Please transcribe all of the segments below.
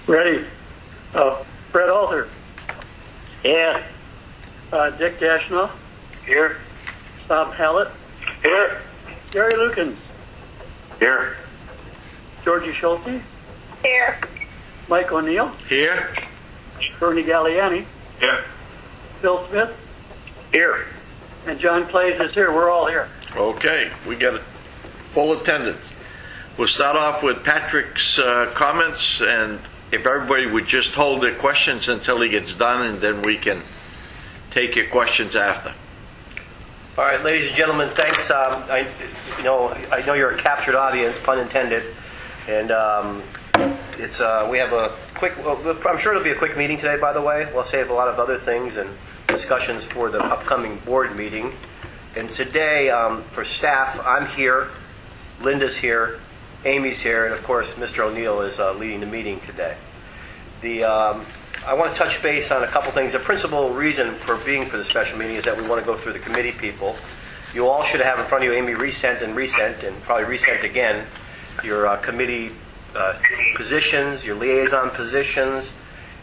Ready. Fred Alter. Yeah. Dick Dashnaw. Here. Bob Hallett. Here. Gary Lukens. Here. Georgie Schulte. Here. Mike O'Neill. Here. Bernie Galliani. Here. Bill Smith. Here. And John Clays is here. We're all here. Okay, we got a full attendance. We'll start off with Patrick's comments, and if everybody would just hold their questions until he gets done, and then we can take your questions after. All right, ladies and gentlemen, thanks. I know you're a captured audience, pun intended, and we have a quick. I'm sure it'll be a quick meeting today. By the way, we'll save a lot of other things and discussions for the upcoming board meeting. And today, for staff, I'm here, Linda's here, Amy's here, and of course, Mr. O'Neill is leading the meeting today. I want to touch base on a couple things. The principal reason for being for the special meeting is that we want to go through the committee people. You all should have in front of you, Amy, resent, and probably resent again, your committee positions, your liaison positions.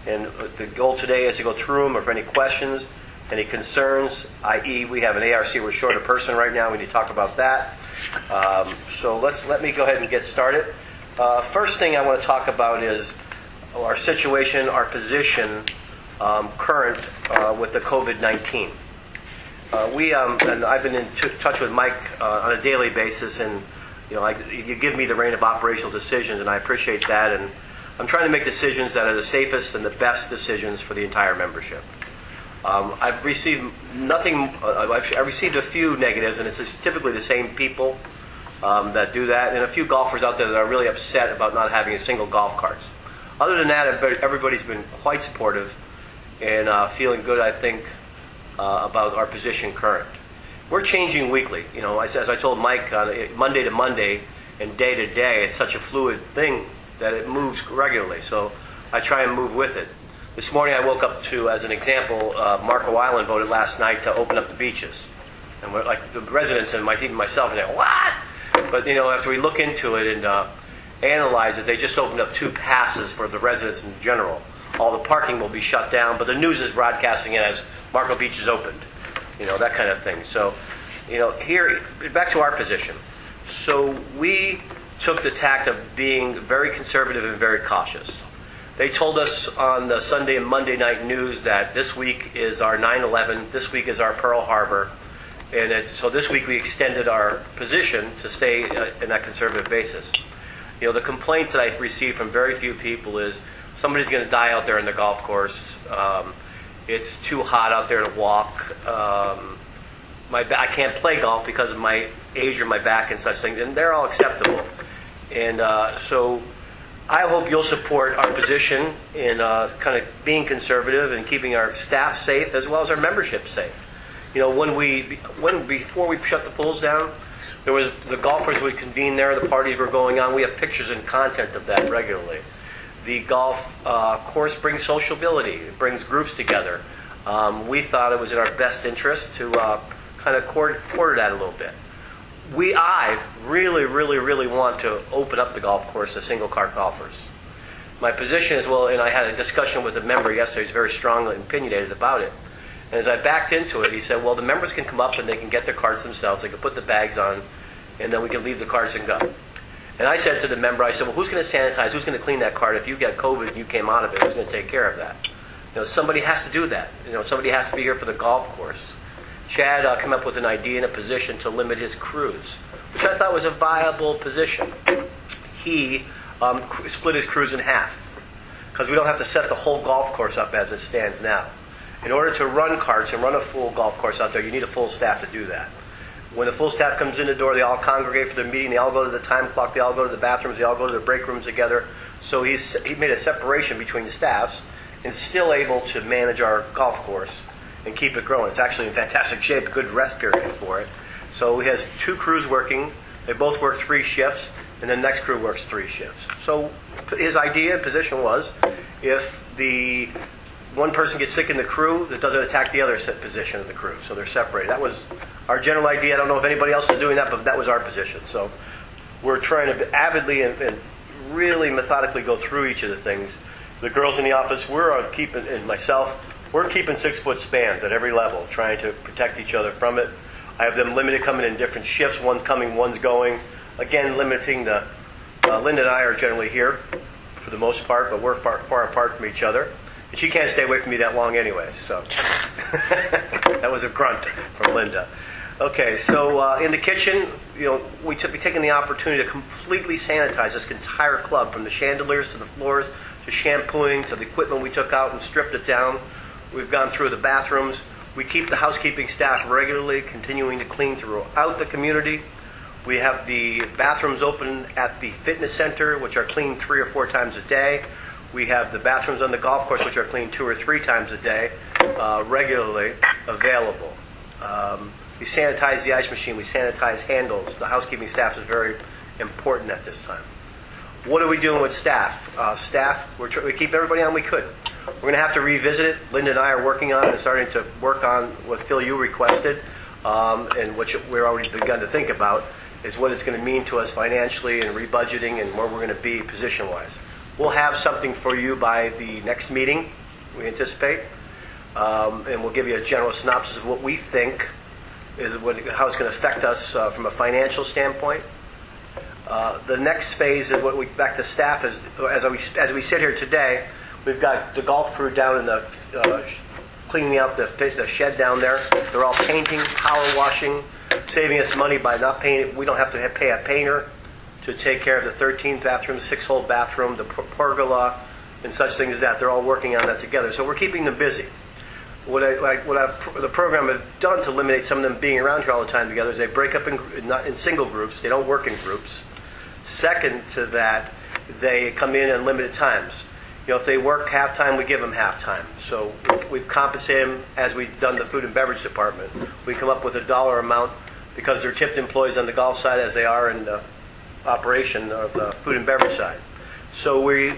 And the goal today is to go through them. Or for any questions, any concerns, i.e. we have an ARC, we're short a person right now. We need to talk about that. So let me go ahead and get started. First thing I want to talk about is our situation, our position current with the COVID-19. And I've been in touch with Mike on a daily basis, and you give me the reign of operational decisions, and I appreciate that. And I'm trying to make decisions that are the safest and the best decisions for the entire membership. I've received nothing. I've received a few negatives, and it's typically the same people that do that, and a few golfers out there that are really upset about not having a single golf carts. Other than that, everybody's been quite supportive and feeling good, I think, about our position current. We're changing weekly. As I told Mike, Monday to Monday and day to day, it's such a fluid thing that it moves regularly. So I try and move with it. This morning I woke up to, as an example, Marco Island voted last night to open up the beaches. And we're like the residents and even myself, and they're, what? But after we look into it and analyze it, they just opened up 2 passes for the residents in general. All the parking will be shut down, but the news is broadcasting it as Marco Beach is opened. That kind of thing. So, here, back to our position. So we took the tact of being very conservative and very cautious. They told us on the Sunday and Monday night news that this week is our 9/11, this week is our Pearl Harbor, and so this week we extended our position to stay in that conservative basis. The complaints that I've received from very few people is somebody's going to die out there in the golf course. It's too hot out there to walk. I can't play golf because of my age or my back and such things, and they're all acceptable. And so I hope you'll support our position in kind of being conservative and keeping our staff safe as well as our membership safe. Before we shut the pools down, there was the golfers would convene there, the parties were going on. We have pictures and content of that regularly. The golf course brings sociability. It brings groups together. We thought it was in our best interest to kind of quarter that a little bit. I really, really, really want to open up the golf course to single cart golfers. My position is, and I had a discussion with a member yesterday who's very strongly opinionated about it. And as I backed into it, he said, the members can come up and they can get their carts themselves. They can put the bags on, and then we can leave the carts and go. And I said to the member, who's going to sanitize? Who's going to clean that cart? If you get COVID and you came out of it, who's going to take care of that? Somebody has to do that. Somebody has to be here for the golf course. Chad came up with an idea and a position to limit his crews, which I thought was a viable position. He split his crews in half because we don't have to set the whole golf course up as it stands now. In order to run carts and run a full golf course out there, you need a full staff to do that. When the full staff comes in the door, they all congregate for the meeting. They all go to the time clock. They all go to the bathrooms. They all go to the break rooms together. So he made a separation between the staffs and still able to manage our golf course and keep it growing. It's actually in fantastic shape, a good rest period for it. So he has 2 crews working. They both work 3 shifts, and the next crew works 3 shifts. So his idea and position was, if the one person gets sick in the crew, that doesn't attack the other position of the crew. So they're separated. That was our general idea. I don't know if anybody else is doing that, but that was our position. So we're trying to avidly and really methodically go through each of the things The girls in the office, and myself, we're keeping 6-foot spans at every level, trying to protect each other from it. I have them limited, coming in different shifts. One's coming, one's going. Again, limiting the. Linda and I are generally here for the most part, but we're far apart from each other. And she can't stay away from me that long anyway, so. That was a grunt from Linda. Okay, so in the kitchen, we've taken the opportunity to completely sanitize this entire club, from the chandeliers to the floors to shampooing to the equipment we took out and stripped it down. We've gone through the bathrooms. We keep the housekeeping staff regularly, continuing to clean throughout the community. We have the bathrooms open at the fitness center, which are cleaned 3 or 4 times a day. We have the bathrooms on the golf course, which are cleaned 2 or 3 times a day, regularly available. We sanitize the ice machine. We sanitize handles. The housekeeping staff is very important at this time. What are we doing with staff? We keep everybody on we could. We're going to have to revisit it. Linda and I are working on it and starting to work on what Phil, you requested, and what we're already begun to think about, is what it's going to mean to us financially and rebudgeting and where we're going to be position-wise. We'll have something for you by the next meeting, we anticipate, and we'll give you a general synopsis of what we think is how it's going to affect us from a financial standpoint. The next phase of back to staff is, as we sit here today, we've got the golf crew down in the cleaning out the shed down there. They're all painting, power washing, saving us money by not paying. We don't have to pay a painter to take care of the 13th bathroom, 6-hole bathroom, the pergola, and such things as that. They're all working on that together. So we're keeping them busy. The program has done to eliminate some of them being around here all the time together is they break up in single groups. They don't work in groups. Second to that, they come in limited times. If they work half-time, we give them half-time. So we've compensated them as we've done the food and beverage department. We come up with a dollar amount because they're tipped employees on the golf side as they are in the operation of the food and beverage side. So we're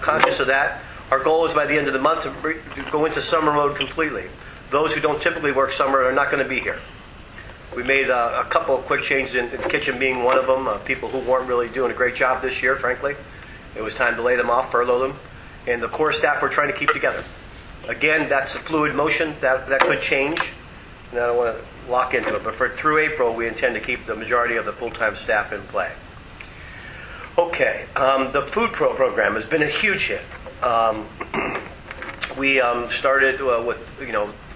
conscious of that. Our goal is by the end of the month to go into summer mode completely. Those who don't typically work summer are not going to be here. We made a couple of quick changes in the kitchen being one of them. People who weren't really doing a great job this year, frankly. It was time to lay them off, furlough them. And the core staff we're trying to keep together. Again, that's a fluid motion. That could change. And I don't want to lock into it. But through April, we intend to keep the majority of the full-time staff in play. Okay, the food program has been a huge hit. We started with,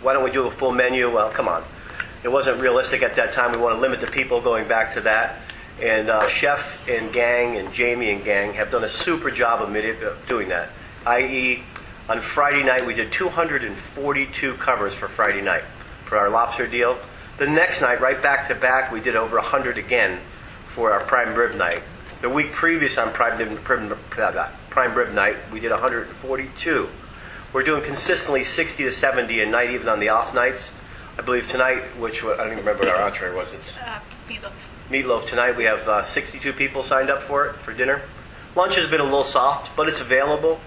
why don't we do a full menu? Well, come on. It wasn't realistic at that time. We want to limit the people going back to that. And Chef and gang and Jamie and gang have done a super job of doing that. I.e., on Friday night, we did 242 covers for Friday night for our lobster deal. The next night, right back to back, we did over 100 again for our prime rib night. The week previous on prime rib night, we did 142. We're doing consistently 60 to 70 a night, even on the off nights. I believe tonight, I don't even remember what our entree was. It's Meatloaf. Meatloaf tonight. We have 62 people signed up for dinner. Lunch has been a little soft, but it's available.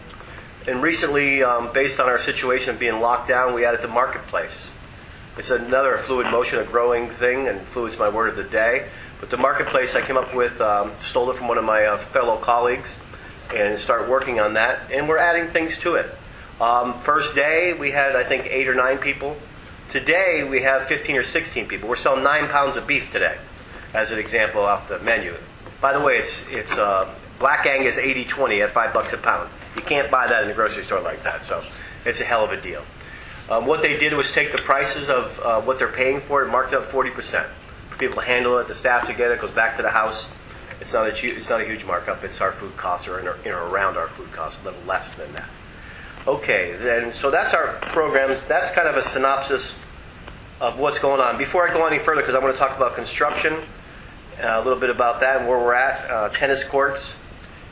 And recently, based on our situation of being locked down, we added the marketplace. It's another fluid motion, a growing thing, and fluid's my word of the day. But the marketplace I came up with, stole it from one of my fellow colleagues, and started working on that. And we're adding things to it. First day, we had, I think, 8 or 9 people. Today, we have 15 or 16 people. We're selling 9 pounds of beef today, as an example off the menu. By the way, it's Black Angus 80/20 at $5 a pound. You can't buy that in the grocery store like that, so it's a hell of a deal. What they did was take the prices of what they're paying for and marked it up 40%. For people to handle it, the staff to get it, goes back to the house. It's not a huge markup. It's our food costs or around our food costs, a little less than that. Okay, then so that's our programs. That's kind of a synopsis of what's going on. Before I go any further, because I want to talk about construction, a little bit about that and where we're at, tennis courts,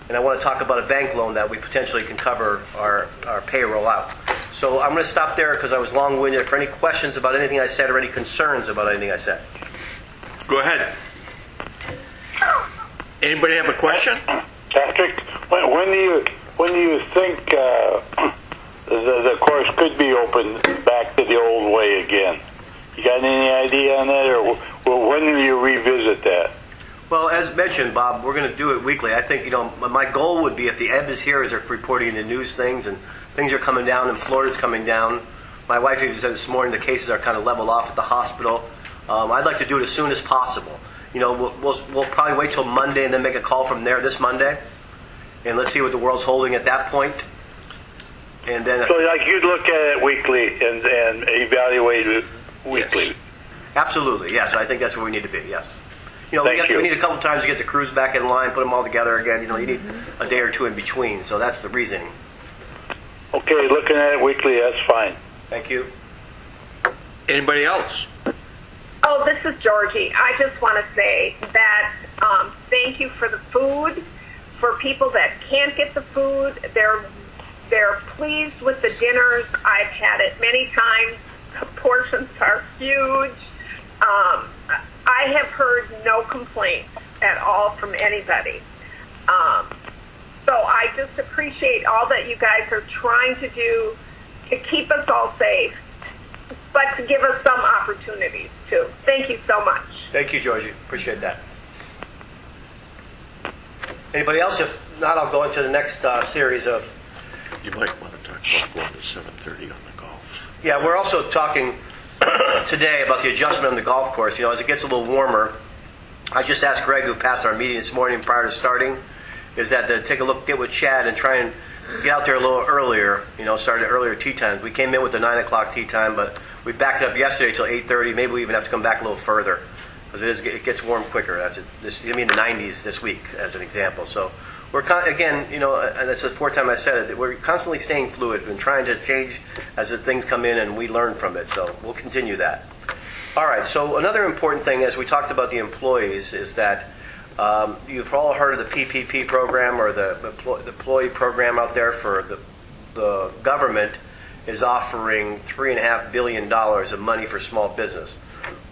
and I want to talk about a bank loan that we potentially can cover our payroll out. So I'm going to stop there because I was long-winded. For any questions about anything I said or any concerns about anything I said. Go ahead. Anybody have a question? Patrick, when do you think the course could be open back to the old way again? You got any idea on that, or when will you revisit that? Well, as mentioned, Bob, we're going to do it weekly. I think, my goal would be if the ebb is here as they're reporting in the news things and things are coming down and Florida's coming down. My wife even said this morning the cases are kind of leveled off at the hospital. I'd like to do it as soon as possible. We'll probably wait till Monday and then make a call from there this Monday. And let's see what the world's holding at that point. And then, So, like, you'd look at it weekly and evaluate it weekly. Yes. absolutely, yes. I think that's where we need to be, yes. Thank you. We need a couple times to get the crews back in line, put them all together again. You need a day or two in between, so that's the reasoning. Okay, looking at it weekly, that's fine. Thank you. Anybody else? Oh, this is Georgie. I just want to say that thank you for the food. For people that can't get the food, they're pleased with the dinners. I've had it many times. The portions are huge. I have heard no complaints at all from anybody. So I just appreciate all that you guys are trying to do to keep us all safe, but to give us some opportunities too. Thank you so much. Thank you, Georgie. Appreciate that. Anybody else? If not, I'll go into the next series of... You might want to talk about going to 7:30 on the golf. Yeah, we're also talking today about the adjustment on the golf course. As it gets a little warmer, I just asked Greg, who passed our meeting this morning prior to starting, is that to take a look, get with Chad and try and get out there a little earlier, start at earlier tee times. We came in with the 9 o'clock tee time, but we backed it up yesterday till 8:30. Maybe we even have to come back a little further because it gets warm quicker. The 90s this week, as an example. So we're, again, and it's the fourth time I said it, we're constantly staying fluid and trying to change as the things come in and we learn from it. So we'll continue that. All right, so another important thing, as we talked about the employees, is that you've all heard of the PPP program or the employee program out there for the government is offering $3.5 billion of money for small business.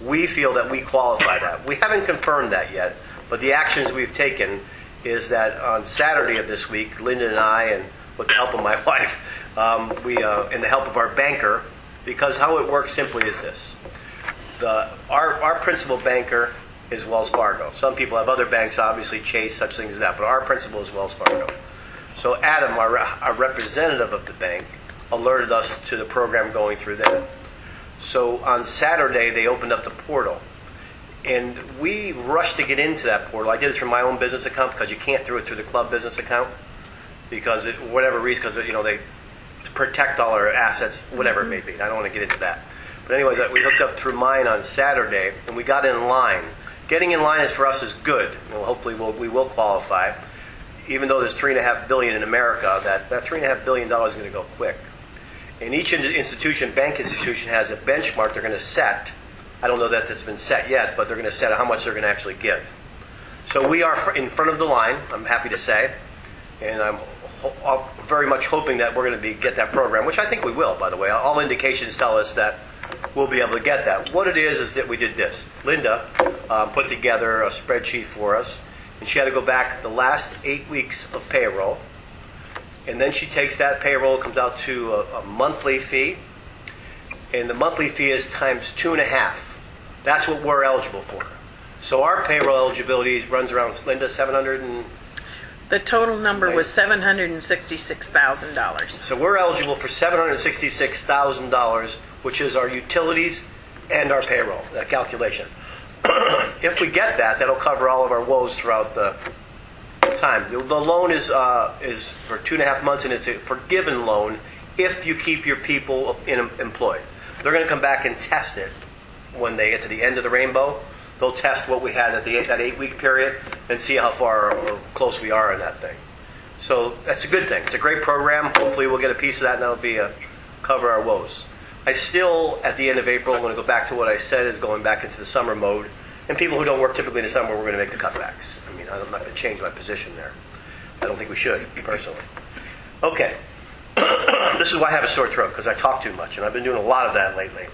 We feel that we qualify that. We haven't confirmed that yet, but the actions we've taken is that on Saturday of this week, Linda and I, and with the help of my wife, and the help of our banker, because how it works simply is this. Our principal banker is Wells Fargo. Some people have other banks, obviously Chase, such things as that, but our principal is Wells Fargo. So Adam, our representative of the bank, alerted us to the program going through them. So on Saturday, they opened up the portal. And we rushed to get into that portal. I did it through my own business account because you can't do it through the club business account because, whatever reason, because they protect all our assets, whatever it may be. I don't want to get into that. But anyways, we hooked up through mine on Saturday, and we got in line. Getting in line for us is good. Hopefully we will qualify. Even though there's $3.5 billion in America, that $3.5 billion is going to go quick. And each bank institution has a benchmark they're going to set. I don't know that it's been set yet, but they're going to set how much they're going to actually give. So we are in front of the line, I'm happy to say, and I'm very much hoping that we're going to get that program, which I think we will, by the way. All indications tell us that we'll be able to get that. What it is that we did this. Linda put together a spreadsheet for us, and she had to go back the last 8 weeks of payroll, and then she takes that payroll, comes out to a monthly fee, and the monthly fee is times 2.5. That's what we're eligible for. So our payroll eligibility runs around, Linda, 700 and... The total number was $766,000. So we're eligible for $766,000, which is our utilities and our payroll, that calculation. If we get that, that'll cover all of our woes throughout the time. The loan is for 2.5 months, and it's a forgiven loan if you keep your people employed. They're going to come back and test it when they get to the end of the rainbow. They'll test what we had at that 8-week period and see how far or close we are in that thing. So that's a good thing. It's a great program. Hopefully we'll get a piece of that, and that'll be cover our woes. I still, at the end of April, I'm going to go back to what I said is going back into the summer mode. And people who don't work typically in the summer, we're going to make the cutbacks. I mean, I'm not going to change my position there. I don't think we should, personally. Okay. This is why I have a sore throat, because I talk too much, and I've been doing a lot of that lately.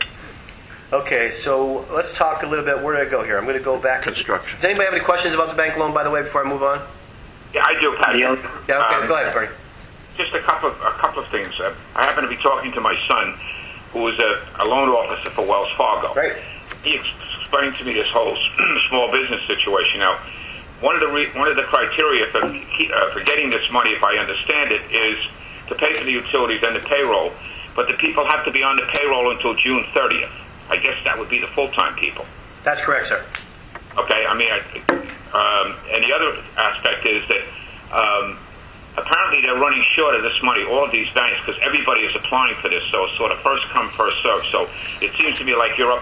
Okay, so let's talk a little bit. Where did I go here? I'm going to go back. Construction. Does anybody have any questions about the bank loan, by the way, before I move on? Yeah, I do, Patty. Yeah, okay, go ahead, Bernie. Just a couple of things. I happen to be talking to my son, who is a loan officer for Wells Fargo. Right. He explained to me this whole small business situation. Now, one of the criteria for getting this money, if I understand it, is to pay for the utilities and the payroll. But the people have to be on the payroll until June 30th. I guess that would be the full-time people. That's correct, sir. Okay, I mean, and the other aspect is that apparently they're running short of this money, all of these banks, because everybody is applying for this, so it's sort of first come, first served. So it seems to me like you're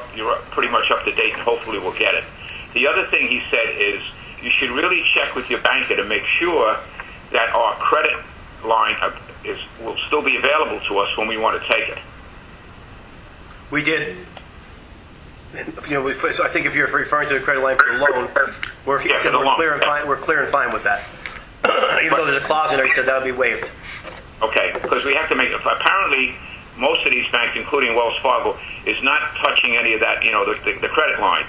pretty much up to date, and hopefully we'll get it. The other thing he said is you should really check with your banker to make sure that our credit line will still be available to us when we want to take it. We did. You know, so I think if you're referring to the credit line for the loan, we're clear and fine. We're clear and fine with that. Even though there's a clause in there, he said that'll be waived. Okay, because we have to make. Apparently, most of these banks, including Wells Fargo, is not touching any of that. You know, the credit line.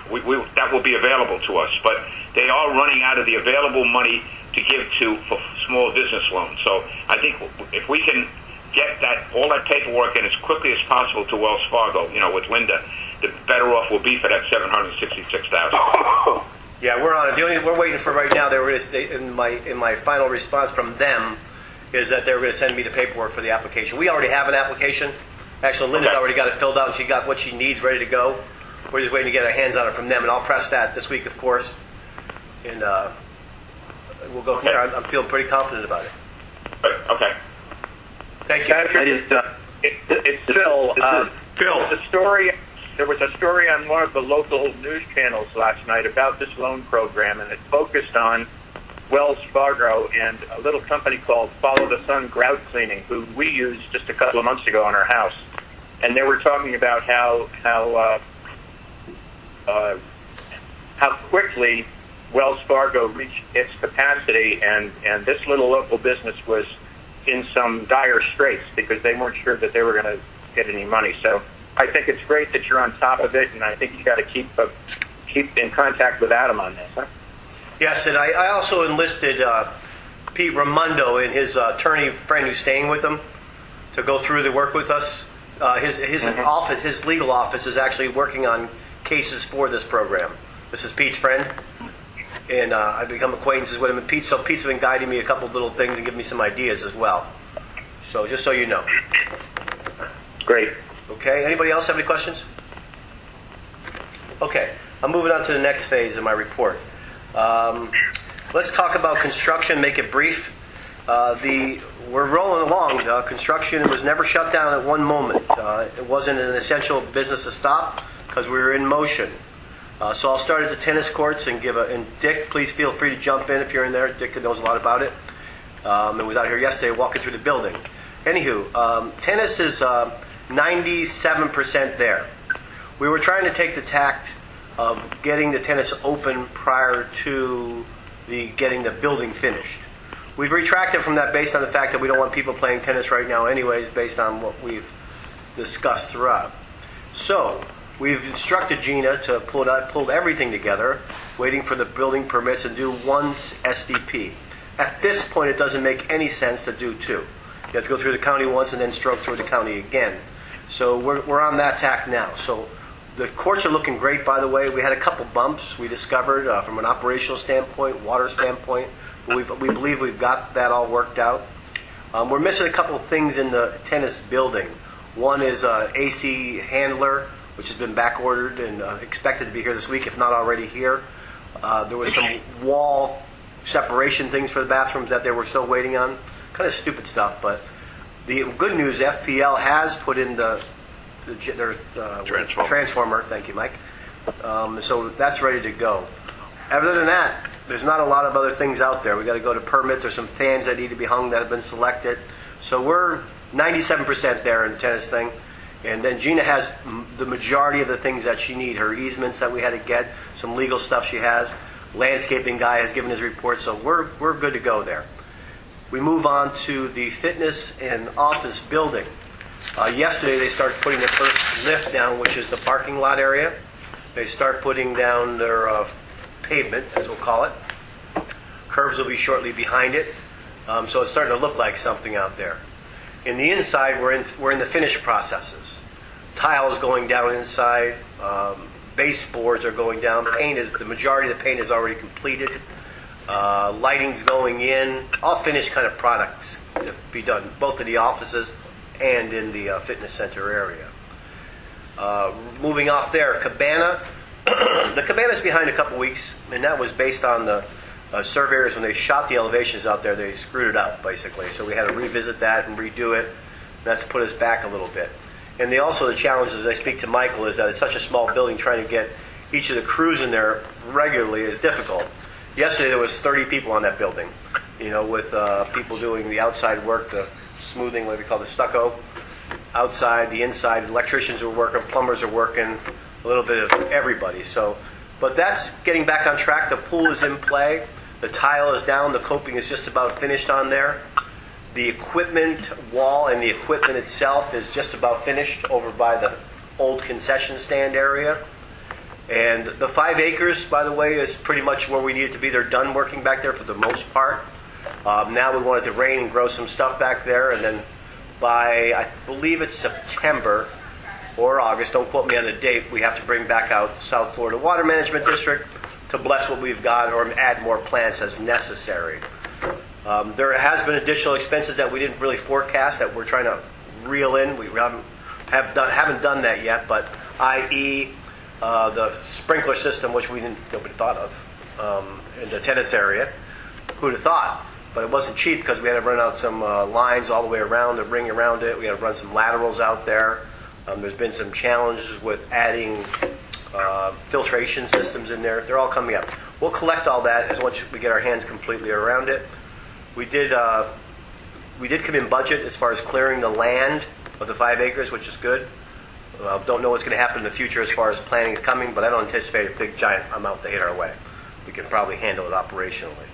That will be available to us, but they are running out of the available money to give to for small business loans. So I think if we can get all that paperwork in as quickly as possible to Wells Fargo, you know, with Linda, the better off we'll be for that $766,000. Yeah, we're on it. The only we're waiting for right now. They were going to, in my final response from them is that they were going to send me the paperwork for the application. We already have an application. Actually, Linda's already got it filled out, and she got what she needs ready to go. We're just waiting to get our hands on it from them, and I'll press that this week, of course, and we'll go from there. I'm feeling pretty confident about it. Okay. Thank you. It's Phil. Phil. There was a story on one of the local news channels last night about this loan program, and it focused on Wells Fargo and a little company called Follow the Sun Grout Cleaning, who we used just a couple of months ago on our house. And they were talking about how quickly Wells Fargo reached its capacity, and this little local business was in some dire straits because they weren't sure that they were going to get any money. So I think it's great that you're on top of it, and I think you got to keep in contact with Adam on this. Huh? Yes, and I also enlisted Pete Raimondo and his attorney friend who's staying with him to go through the work with us. His office, his legal office, is actually working on cases for this program. This is Pete's friend, and I've become acquaintances with him. And Pete's been guiding me a couple little things and giving me some ideas as well. So just so you know. Great. Okay. Anybody else have any questions? Okay. I'm moving on to the next phase of my report. Let's talk about construction. Make it brief. We're rolling along. Construction was never shut down at one moment. It wasn't an essential business to stop because we were in motion. So I'll start at the tennis courts and and Dick, please feel free to jump in if you're in there. Dick knows a lot about it. And was out here yesterday walking through the building. Anywho, tennis is 97% there. We were trying to take the tact of getting the tennis open prior to getting the building finished. We've retracted from that based on the fact that we don't want people playing tennis right now anyways, based on what we've discussed throughout. So we've instructed Gina to pull everything together, waiting for the building permits, and do one SDP. At this point, it doesn't make any sense to do two. You have to go through the county once and then stroke through the county again. So we're on that tack now. So the courts are looking great, by the way. We had a couple bumps we discovered from an operational standpoint, water standpoint. But we believe we've got that all worked out. We're missing a couple of things in the tennis building. One is AC handler, which has been back ordered and expected to be here this week, if not already here. There was some wall separation things for the bathrooms that they were still waiting on. Kind of stupid stuff, but the good news, FPL has put in their transformer. Thank you, Mike. So that's ready to go. Other than that, there's not a lot of other things out there. We got to go to permit. There's some fans that need to be hung that have been selected. So we're 97% there in the tennis thing. And then Gina has the majority of the things that she needs. Her easements that we had to get, some legal stuff she has. Landscaping guy has given his report, so we're good to go there. We move on to the fitness and office building. Yesterday they started putting the first lift down, which is the parking lot area. They start putting down their pavement, as we'll call it. Curbs will be shortly behind it. So it's starting to look like something out there. In the inside, we're in the finish processes. Tiles going down inside. Baseboards are going down. The majority of the paint is already completed. Lighting's going in, all finished kind of products to be done, both in the offices and in the fitness center area. Moving off there, Cabana. The Cabana's behind a couple weeks, and that was based on the surveyors when they shot the elevations out there. They screwed it up basically, so we had to revisit that and redo it. And that's put us back a little bit. And the challenge, as I speak to Michael, is that it's such a small building. Trying to get each of the crews in there regularly is difficult. Yesterday there was 30 people on that building, with people doing the outside work, the smoothing, what we call the stucco, outside, the inside. Electricians are working, plumbers are working, a little bit of everybody. But that's getting back on track. The pool is in play. The tile is down. The coping is just about finished on there. The equipment wall and the equipment itself is just about finished over by the old concession stand area. And the 5 acres, by the way, is pretty much where we need it to be. They're done working back there for the most part. Now we want it to rain and grow some stuff back there. And then by, I believe it's September or August, don't quote me on the date, we have to bring back out South Florida Water Management District to bless what we've got or add more plants as necessary. There has been additional expenses that we didn't really forecast that we're trying to reel in. We haven't done that yet, but i.e., the sprinkler system, which nobody thought of in the tennis area. Who'd have thought? But it wasn't cheap because we had to run out some lines all the way around the ring around it. We had to run some laterals out there. There's been some challenges with adding filtration systems in there. They're all coming up. We'll collect all that as once we get our hands completely around it. We did come in budget as far as clearing the land of the 5 acres, which is good. Don't know what's going to happen in the future as far as planning is coming, but I don't anticipate a big giant amount to hit our way. We can probably handle it operationally.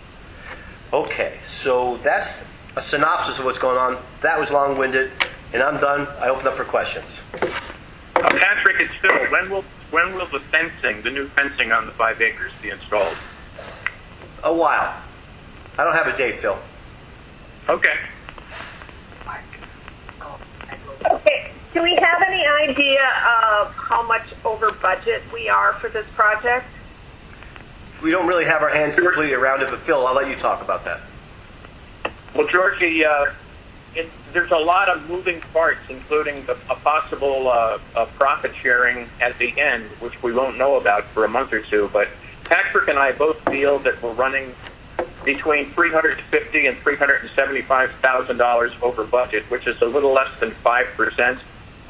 Okay, so that's a synopsis of what's going on. That was long-winded, and I'm done. I open up for questions. Patrick, it's Phil. When will the new fencing on the 5 acres be installed? A while. I don't have a date, Phil. Okay. Okay, do we have any idea of how much over budget we are for this project? We don't really have our hands completely around it, but Phil, I'll let you talk about that. Well, Georgie, there's a lot of moving parts, including a possible profit sharing at the end, which we won't know about for a month or two. But Patrick and I both feel that we're running between $350,000 and $375,000 over budget, which is a little less than 5%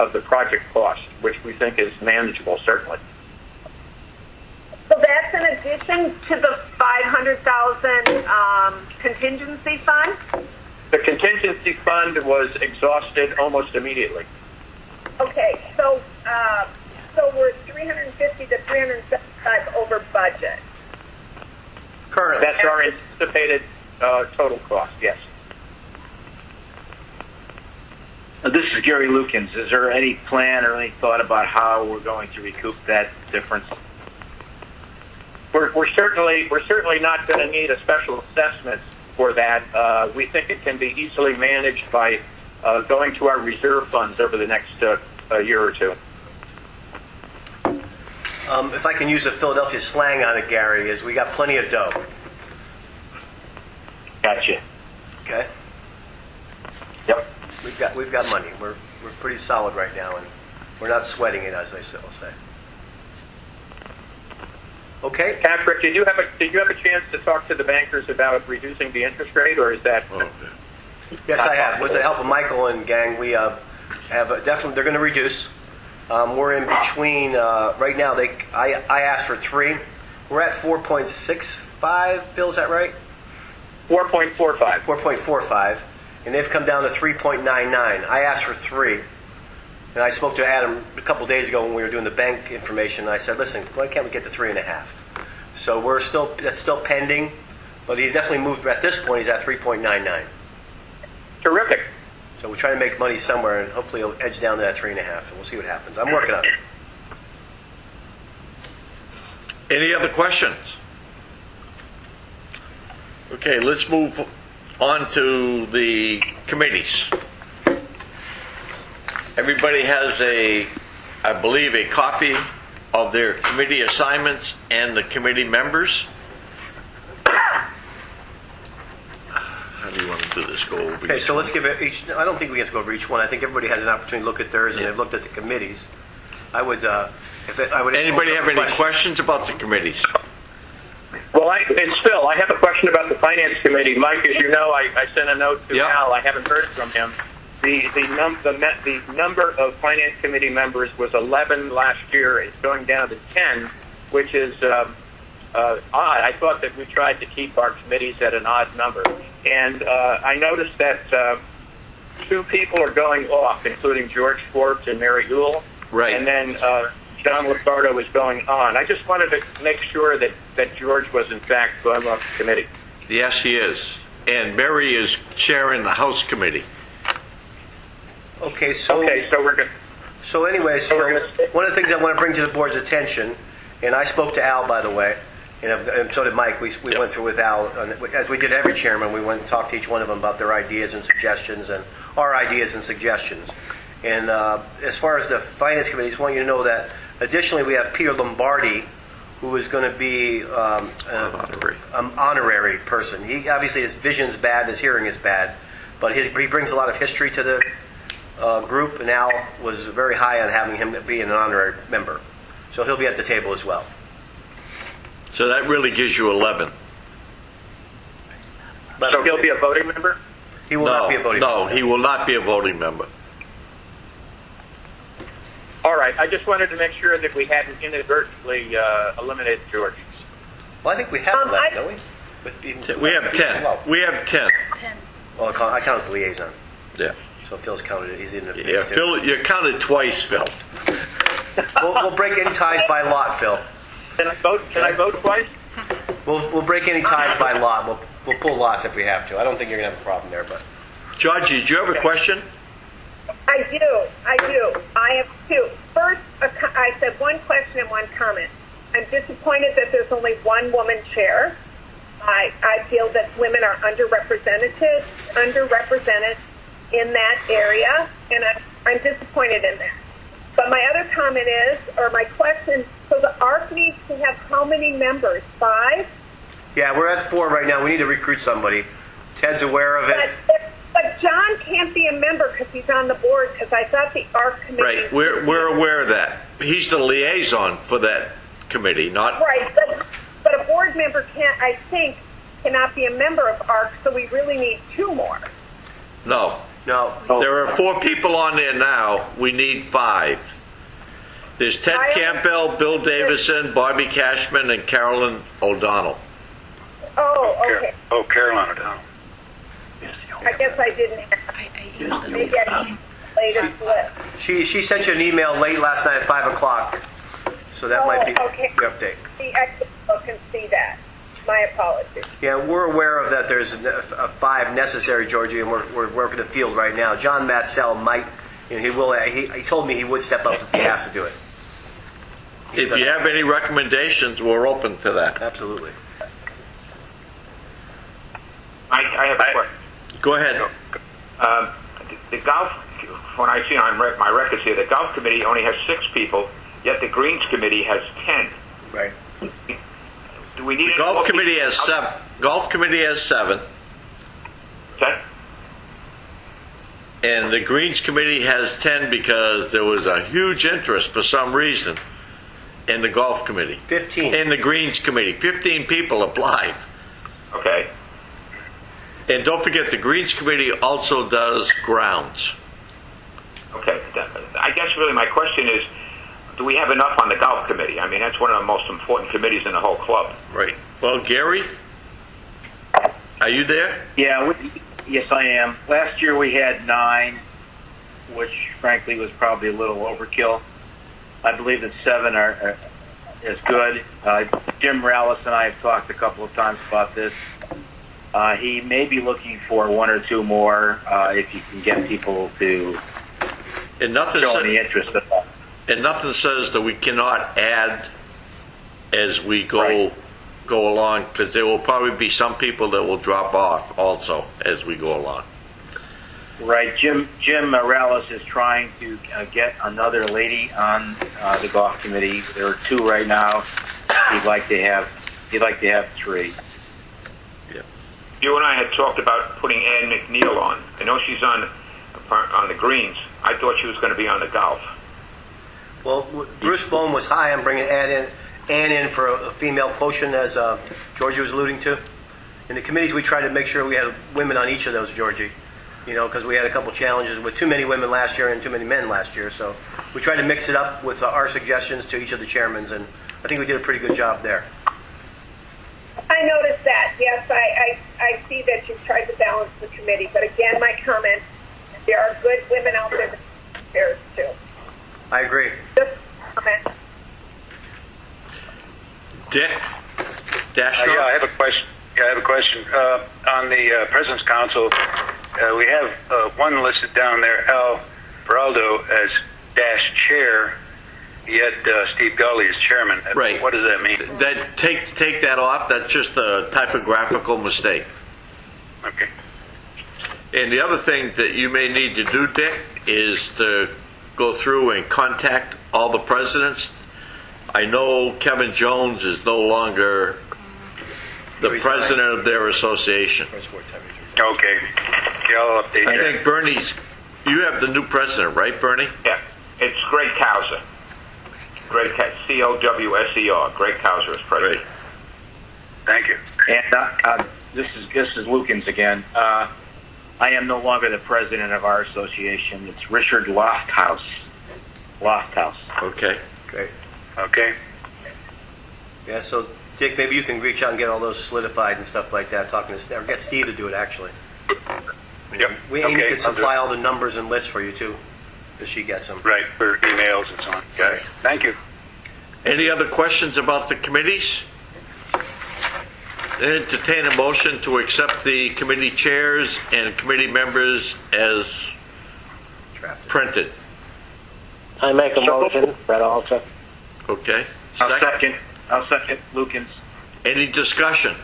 of the project cost, which we think is manageable, certainly. So that's in addition to the $500,000 contingency fund? The contingency fund was exhausted almost immediately. Okay, so we're 350 to 375 over budget. Currently. That's our anticipated total cost, yes. This is Gary Lukens. Is there any plan or any thought about how we're going to recoup that difference? We're certainly not going to need a special assessment for that. We think it can be easily managed by going to our reserve funds over the next year or two. If I can use a Philadelphia slang on it, Gary, is we got plenty of dough. Gotcha. Okay. Yep. We've got money. We're pretty solid right now, and we're not sweating it, as I will say. Okay. Patrick, did you have a chance to talk to the bankers about reducing the interest rate, or is that? Yes, I have. With the help of Michael and gang, we have definitely. They're going to reduce. We're in between right now. I asked for 3. We're at 4.65. Bill, is that right? 4.45. 4.45, and they've come down to 3.99. I asked for 3, and I spoke to Adam a couple days ago when we were doing the bank information. And I said, "Listen, why can't we get to 3.5?" So that's still pending, but he's definitely moved. At this point, he's at 3.99. Terrific. So we're trying to make money somewhere, and hopefully it'll edge down to that 3.5, and we'll see what happens. I'm working on it. Any other questions? Okay, let's move on to the committees. Everybody has I believe, a copy of their committee assignments and the committee members. go over Okay, each so one. let's give it each, I don't think we have to go over each one. I think everybody has an opportunity to look at theirs, and Yeah. they've looked at the committees. I would, I would. Anybody have any question? questions about the committees? Well, it's Phil. I have a question about the Finance Committee. Mike, as you know, I sent a note to Yeah. Al. I haven't heard from him. The number of Finance Committee members was 11 last year. It's going down to 10, which is odd. I thought that we tried to keep our committees at an odd number. And I noticed that 2 people are going off, including George Forbes and Mary Ewell. Right. And then John Lombardo is going on. I just wanted to make sure that George was, in fact, going off the committee. Yes, he is. And Mary is chairing the House Committee. Okay, so. Okay, so we're good. So anyway, so we're gonna- one of the things I want to bring to the board's attention, and I spoke to Al, by the way, and so did Mike. We Yep. went through with Al, as we did every chairman. We went and talked to each one of them about their ideas and suggestions, and our ideas and suggestions. And as far as the Finance Committee, I just want you to know that additionally we have Peter Lombardi, who is going to be Honorary. an honorary person. He obviously, his vision's bad, his hearing is bad, but he brings a lot of history to the group, and Al was very high on having him be an honorary member. So he'll be at the table as well. So that really gives you 11. So he'll be a voting member? He will not be a voting No, member. he will not be a voting member. All right. I just wanted to make sure that we hadn't inadvertently eliminated George. Well, I think we have that, don't we? We have 10. We have 10. Well, I count the liaison. Yeah. So Phil's counted. He's in the Yeah, mix, too. Phil, you're counted twice, Phil. We'll break any ties by lot, Phil. Can I vote? Can I vote twice? We'll break any ties by lot. We'll pull lots if we have to. I don't think you're gonna have a problem there, but Georgie, did you have a question? I do. I have 2. First, I said one question and one comment. I'm disappointed that there's only one woman chair. I feel that women are underrepresented in that area, and I'm disappointed in that. But my other comment is, or my question, so the ARC needs to have how many members? 5? yeah, we're at 4 right now. We need to recruit somebody. Ted's aware of it. But John can't be a member because he's on the board, because I thought the ARC committee... Right, we're aware of that. He's the liaison for that committee, not... Right, but a board member cannot be a member of ARC, so we really need 2 more. No. No. There are 4 people on there now. We need 5. There's Ted Campbell, Bill Davison, Bobby Cashman, and Carolyn O'Donnell. Oh, okay. Oh, Caroline O'Donnell. I guess I didn't have... Maybe I later slip. She sent you an email late last night at 5 o'clock. So that might be okay. the update. See, I can see that. My apologies. Yeah, we're aware of that. There's a 5 necessary, Georgie, and we're working the field right now. John Matsell might, he will. He told me he would step up if he has to do it. If you have any recommendations, we're open to that. Absolutely. I have a question. Go ahead. The golf, when I see on my records here, the golf committee only has 6 people, yet the Greens committee has 10. Right. Do we need The any golf more committee people? has 7. Golf committee has 7. Okay. And the Greens Committee has 10 because there was a huge interest for some reason in the Golf Committee. 15. In the Greens Committee. 15 people applied. Okay. And don't forget, the Greens Committee also does grounds. Okay. I guess really my question is, do we have enough on the golf committee? I mean, that's one of the most important committees in the whole club. Right. Well, Gary, are you there? Yeah, yes, I am. Last year we had 9, which frankly was probably a little overkill. I believe that 7 is good. Jim Morales and I have talked a couple of times about this. He may be looking for 1 or 2 more if you can get people to And nothing show said- any interest in that. And nothing says that we cannot add as we go Right. along, because there will probably be some people that will drop off also as we go along. Right, Jim Morales is trying to get another lady on the golf committee. There are 2 right now. He'd like to have 3. Yeah. you and I had talked about putting Ann McNeil on. I know she's on the greens. I thought she was going to be on the golf. Well, Bruce Bohm was high on bringing Ann in for a female quotient, as Georgie was alluding to. In the committees, we tried to make sure we had women on each of those, Georgie. You know, because we had a couple challenges with too many women last year and too many men last year. So we tried to mix it up with our suggestions to each of the chairmen, and I think we did a pretty good job there. I noticed that. Yes, I see that you've tried to balance the committee. But again, my comment, there are good women out there too. I agree. Just a comment. Dick? Dash Yeah, I have a question. On the President's Council, we have one listed down there, Al Beraldo, as dash chair, yet Steve Gully is chairman. Right. What does that mean? That take that off. That's just a typographical mistake. Okay. And the other thing that you may need to do, Dick, is to go through and contact all the presidents. I know Kevin Jones is no longer the president of their association. Okay. Yeah, I'll update I you. think Bernie's, you have the new president, right, Bernie? Yeah, it's Greg Cowser. C-O-W-S-E-R. Greg Cowser is president. Right. Thank you. And this is Lukens again. I am no longer the president of our association. It's Richard Lofthouse. Okay. Great. Okay. Yeah, so Dick, maybe you can reach out and get all those solidified and stuff like that, or get Steve to do it, actually. Yep. Amy Okay, could supply all the numbers and lists for you, too, if she gets them. Right, for emails and so on. Got it. Thank you. Any other questions about the committees? Entertain a motion to accept the committee chairs and committee members as printed. I make a motion, Brett Alter. Okay. I'll second Lukens. Any discussion?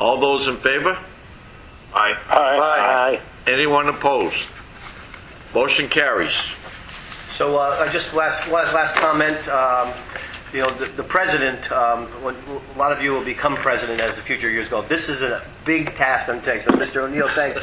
All those in favor? Aye. Aye. Anyone opposed? Motion carries. So just last comment, you know, the president, when a lot of you will become president as the future years go. This is a big task I'm taking. So Mr. O'Neill, thank you.